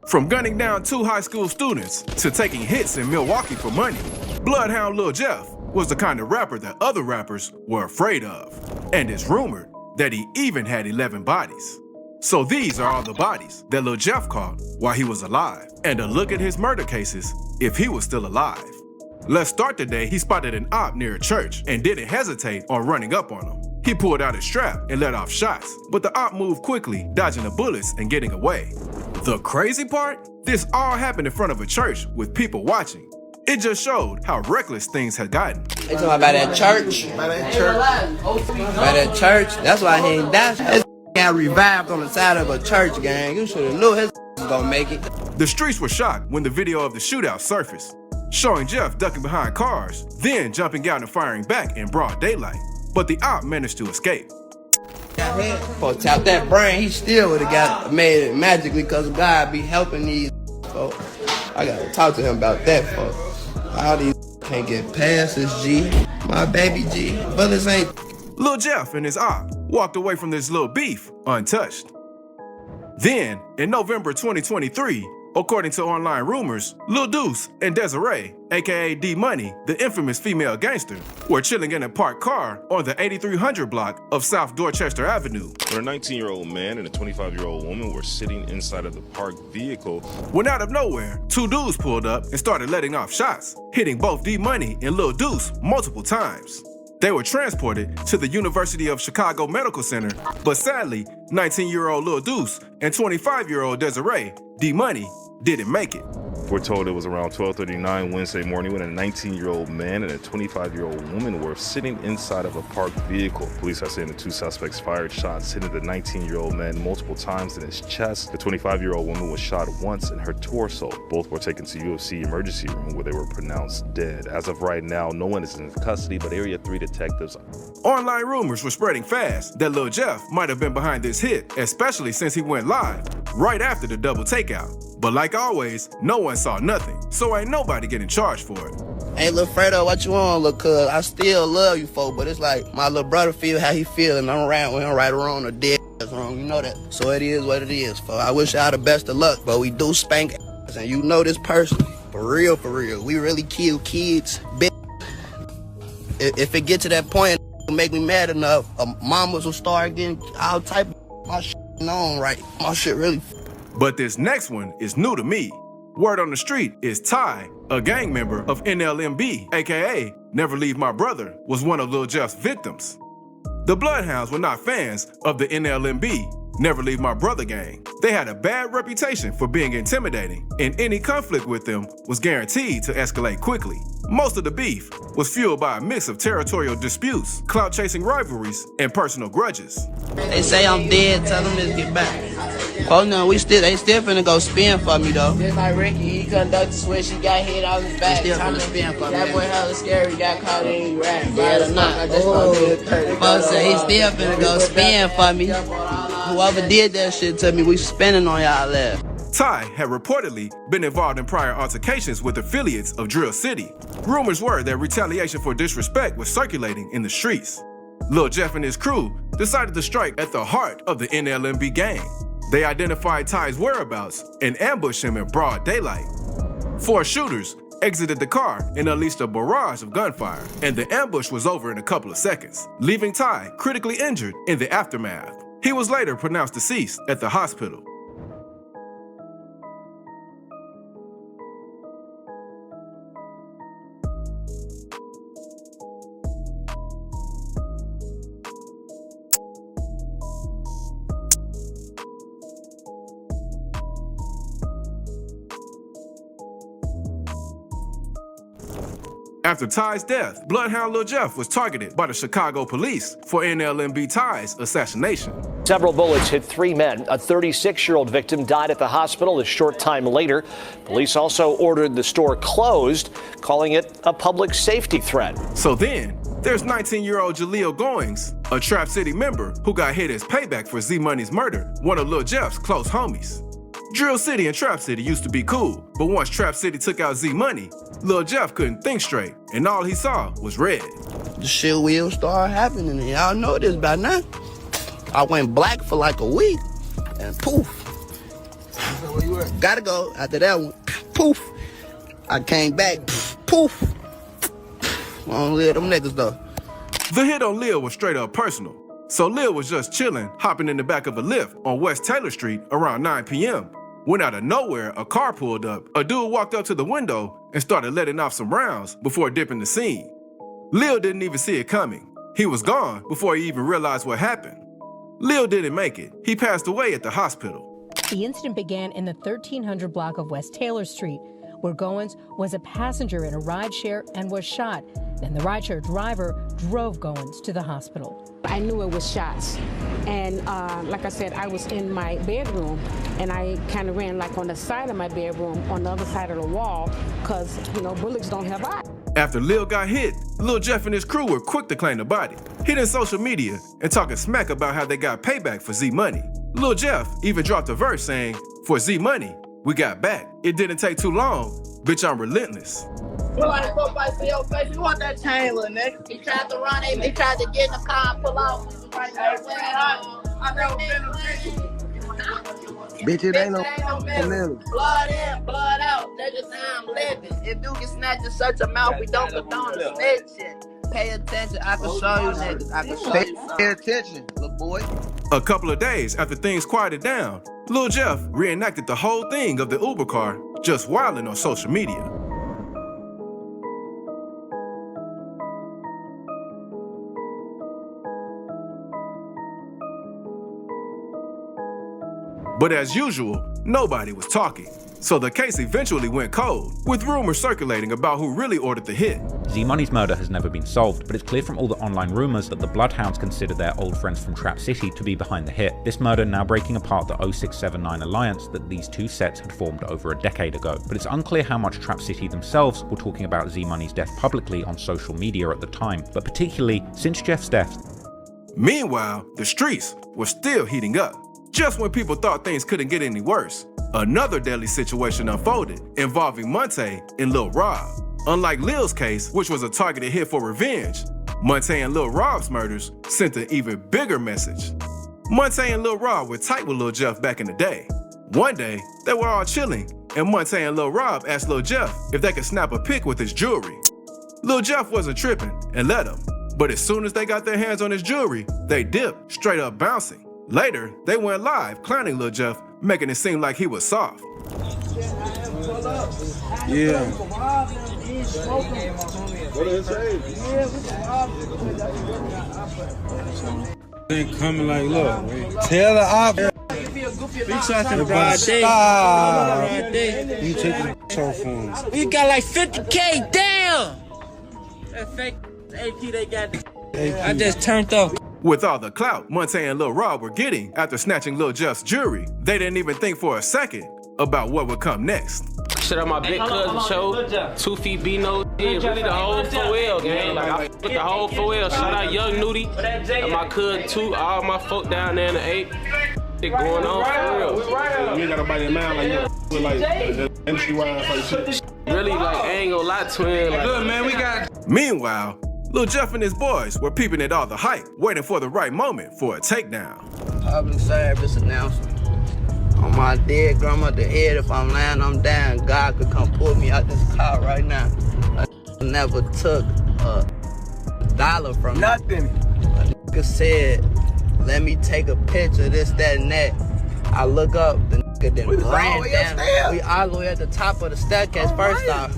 From gunning down 2 high school students to taking hits in Milwaukee for money, Bloodhound Lil Jeff was the kind of rapper that other rappers were afraid of. And it's rumored that he even had 11 bodies. So these are all the bodies that Lil Jeff caught while he was alive, and a look at his murder cases if he was still alive. Let's start the day he spotted an op near a church and didn't hesitate on running up on him. He pulled out his strap and let off shots, but the op moved quickly, dodging the bullets and getting away. The crazy part? This all happened in front of a church with people watching. It just showed how reckless things had gotten. They talking about that church. By that church. That's why he ain't died. His got revived on the side of a church, gang. You should have knew his was gonna make it. The streets were shocked when the video of the shootout surfaced, showing Jeff ducking behind cars, then jumping out and firing back in broad daylight. But the op managed to escape. For tap that brain, he still would have got made it magically because God be helping these folks. I gotta talk to him about that, folks. All these can't get past this G. My baby G. Bullets ain't. Lil Jeff and his op walked away from this little beef untouched. Then, in November 2023, according to online rumors, Lil Deuce and Desiree, aka D-Money, the infamous female gangster, were chilling in a parked car on the 8300 block of South Dorchester Avenue. When a 19-year-old man and a 25-year-old woman were sitting inside of the parked vehicle, when out of nowhere, 2 dudes pulled up and started letting off shots, hitting both D-Money and Lil Deuce multiple times. They were transported to the University of Chicago Medical Center, but sadly, 19-year-old Lil Deuce and 25-year-old Desiree, D-Money, didn't make it. we're told it was around 12:39 Wednesday morning when a 19-year-old man and a 25-year-old woman were sitting inside of a parked vehicle. Police are saying the 2 suspects fired shots, hitting the 19-year-old man multiple times in his chest. The 25-year-old woman was shot once in her torso. Both were taken to UFC emergency room where they were pronounced dead. As of right now, no one is in custody, but Area 3 detectives. Online rumors were spreading fast that Lil Jeff might have been behind this hit, especially since he went live right after the double takeout. But like always, no one saw nothing, so ain't nobody getting charged for it. Hey, Lil Fredo, what you on, Lil Cuz? I still love you, folk, but it's like my little brother feel how he feel, and I'm around with him right or wrong or dead wrong, you know that. So it is what it is, folk. I wish y'all the best of luck, but we do spank ass, and you know this person. For real, for real. We really kill kids, bitch. If it get to that point, it'll make me mad enough, mamas will start getting all type of my shit known, right? My shit really. But this next one is new to me. Word on the street is Ty, a gang member of NLMB, aka Never Leave My Brother, was one of Lil Jeff's victims. The Bloodhounds were not fans of the NLMB, Never Leave My Brother gang. They had a bad reputation for being intimidating, and any conflict with them was guaranteed to escalate quickly. Most of the beef was fueled by a mix of territorial disputes, clout-chasing rivalries, and personal grudges. They say I'm dead, tell them to get back. Oh no, they still finna go spin for me though. Just like Ricky, he conducted switch, he got hit on his back. They still finna spin for me. That boy hella scary, got caught in he ran. Dead or not. Folks say he still finna go spin for me. Whoever did that shit to me, we spinning on y'all ass. Ty had reportedly been involved in prior altercations with affiliates of Drill City. Rumors were that retaliation for disrespect was circulating in the streets. Lil Jeff and his crew decided to strike at the heart of the NLMB gang. They identified Ty's whereabouts and ambushed him in broad daylight. 4 shooters exited the car and unleashed a barrage of gunfire, and the ambush was over in a couple of seconds, leaving Ty critically injured in the aftermath. He was later pronounced deceased at the hospital. After Ty's death, Bloodhound Lil Jeff was targeted by the Chicago police for NLMB Ty's assassination. Several bullets hit 3 men. A 36-year-old victim died at the hospital a short time later. Police also ordered the store closed, calling it a public safety threat. So then, there's 19-year-old Jaleel Goings, a Trap City member who got hit as payback for Z-Money's murder, one of Lil Jeff's close homies. Drill City and Trap City used to be cool, but once Trap City took out Z-Money, Lil Jeff couldn't think straight, and all he saw was red. The shit will start happening, and y'all know this by now. I went black for like a week, and poof. Where you Gotta go. After that one, poof. I came back, poof. I don't live them niggas though. The hit on Lil was straight up personal. So Lil was just chilling, hopping in the back of a Lyft on West Taylor Street around 9 p.m. When out of nowhere, a car pulled up. A dude walked up to the window and started letting off some rounds before dipping the scene. Lil didn't even see it coming. He was gone before he even realized what happened. Lil didn't make it. He passed away at the hospital. The incident began in the 1300 block of West Taylor Street, where Goins was a passenger in a rideshare and was shot. Then the rideshare driver drove Goins to the hospital. I knew it was shots. And like I said, I was in my bedroom and I kind of ran like on the side of my bedroom on the other side of the wall because, you know, bullets don't have eyes. After Lil got hit, Lil Jeff and his crew were quick to claim the body, hitting social media and talking smack about how they got payback for Z Money. Lil Jeff even dropped a verse saying, "For Z Money, we got back. It didn't take too long. Bitch, I'm relentless." You like go by for your face, you want that chain, little nigga. He tried to run it, he tried to get in the car and pull out. I never been a bitch. Bitch, it ain't no middle. Blood in, blood out. That's just how I'm living. If you can snatch in such a mouth, we don't condone the snitching. Pay attention, I can show you niggas. I can show you something. Pay attention, little boy. A couple of days after things quieted down, Lil Jeff reenacted the whole thing of the Uber car, just wilding on social media. But as usual, nobody was talking. So the case eventually went cold, with rumors circulating about who really ordered the hit. Z Money's murder has never been solved, but it's clear from all the online rumors that the Bloodhounds consider their old friends from Trap City to be behind the hit. This murder now breaking apart the 0679 alliance that these two sets had formed over a decade ago. But it's unclear how much Trap City themselves were talking about Z Money's death publicly on social media at the time, but particularly since Jeff's death. Meanwhile, the streets were still heating up. Just when people thought things couldn't get any worse, another deadly situation unfolded involving Monte and Lil Rob. Unlike Lil's case, which was a targeted hit for revenge, Monte and Lil Rob's murders sent an even bigger message. Monte and Lil Rob were tight with Lil Jeff back in the day. One day, they were all chilling, and Monte and Lil Rob asked Lil Jeff if they could snap a pic with his jewelry. Lil Jeff wasn't tripping and let him, but as soon as they got their hands on his jewelry, they dipped, straight up bouncing. Later, they went live clowning Lil Jeff, making it seem like he was soft. Yeah. What did it say? Ain't coming like, look, tell the op. Be talking broad day. You take the show phone. We got like 50K down. That fake AP they got. I just turned up. With all the clout Monte and Lil Rob were getting after snatching Lil Jeff's jewelry, they didn't even think for a second about what would come next. Shit on my big cousin show, 2 feet B-no, yeah, really the whole 4L gang, like I put the whole 4L, shout out Young Nudie, and my cousin too, all my folk down there in the 8, it going on for real. You ain't got nobody in mind like you with like industry-wise like shit. Really, like, I ain't gonna lie, twin. Like, good, man, we got. Meanwhile, Lil Jeff and his boys were peeping at all the hype, waiting for the right moment for a takedown. Public service announcement. On my dead grandmother's head, if I'm lying, I'm down. God could come pull me out this car right now. I never took a dollar from nothing. A nigga said, let me take a picture of this, that, and that. I look up, the nigga then ran down. We all the way at the top of the staircase first off.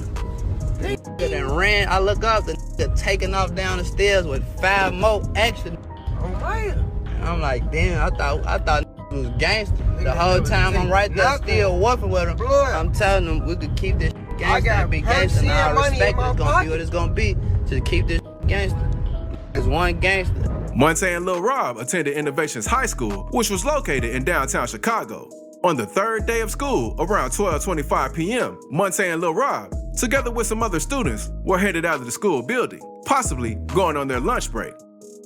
The nigga then ran. I look up, the nigga taking off down the stairs with 5 more extra. I'm like, damn, I thought it was gangster. The whole time I'm right there still working with him. I'm telling them we could keep this gangster and be gangster. And I respect it's gonna be what it's gonna be. Just keep this gangster. It's one gangster. Monte and Lil Rob attended Innovations High School, which was located in downtown Chicago. On the third day of school, around 12:25 p.m., Monte and Lil Rob, together with some other students, were headed out of the school building, possibly going on their lunch break.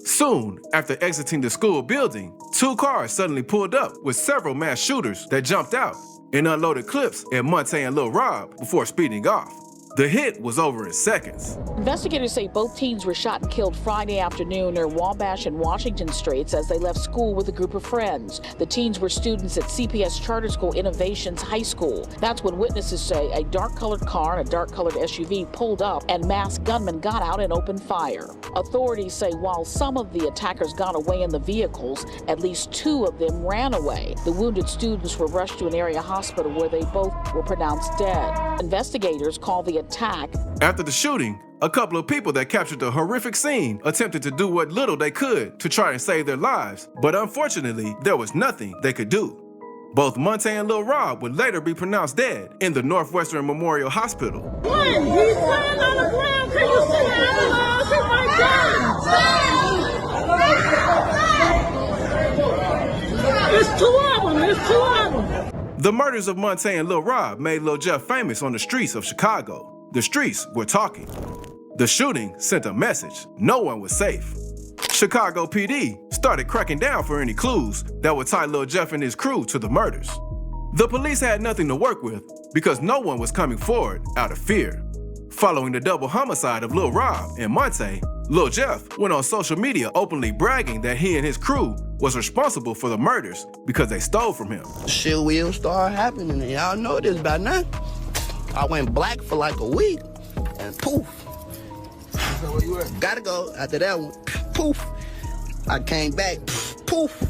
Soon after exiting the school building, 2 cars suddenly pulled up with several mass shooters that jumped out and unloaded clips at Monte and Lil Rob before speeding off. The hit was over in seconds. Investigators say both teens were shot and killed Friday afternoon near Wabash and Washington Streets as they left school with a group of friends. The teens were students at CPS Charter School Innovations High School. That's when witnesses say a dark-colored car and a dark-colored SUV pulled up and masked gunmen got out and opened fire. Authorities say while some of the attackers got away in the vehicles, at least 2 of them ran away. The wounded students were rushed to an area hospital where they both were pronounced dead. Investigators call the attack. After the shooting, a couple of people that captured the horrific scene attempted to do what little they could to try and save their lives, but unfortunately, there was nothing they could do. Both Monte and Lil Rob would later be pronounced dead in the Northwestern Memorial Hospital. He's laying on the ground. Can you see that? Oh my God! It's 2 of them. It's 2 of them. The murders of Monte and Lil Rob made Lil Jeff famous on the streets of Chicago. The streets were talking. The shooting sent a message. No one was safe. Chicago PD started cracking down for any clues that would tie Lil Jeff and his crew to the murders. The police had nothing to work with because no one was coming forward out of fear. Following the double homicide of Lil Rob and Monte, Lil Jeff went on social media openly bragging that he and his crew was responsible for the murders because they stole from him. Shit will start happening, and y'all know this by now. I went black for like a week, and poof. Gotta go. After that one, poof. I came back, poof.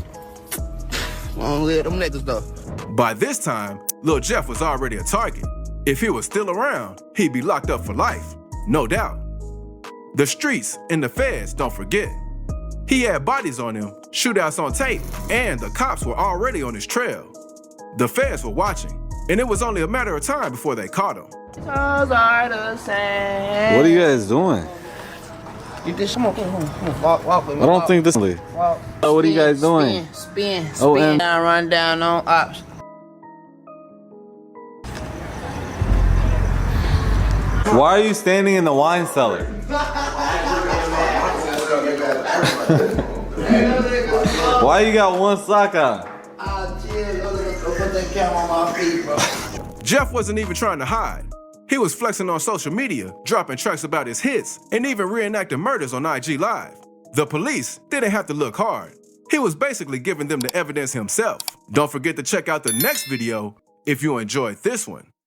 I don't live them niggas though. By this time, Lil Jeff was already a target. If he was still around, he'd be locked up for life, no doubt. The streets and the feds don't forget. He had bodies on him, shootouts on tape, and the cops were already on his trail. The feds were watching, and it was only a matter of time before they caught him. Toes are the same. What are you guys doing? You did some okay, walk with me. I don't think this. Walk. Oh, what are you guys doing? Spin Oh, and- down, run down on ops. Why are you standing in the wine cellar? Why you got one sock on? Jeff wasn't even trying to hide. He was flexing on social media, dropping tracks about his hits, and even reenacting murders on IG Live. The police didn't have to look hard. He was basically giving them the evidence himself. Don't forget to check out the next video if you enjoyed this one.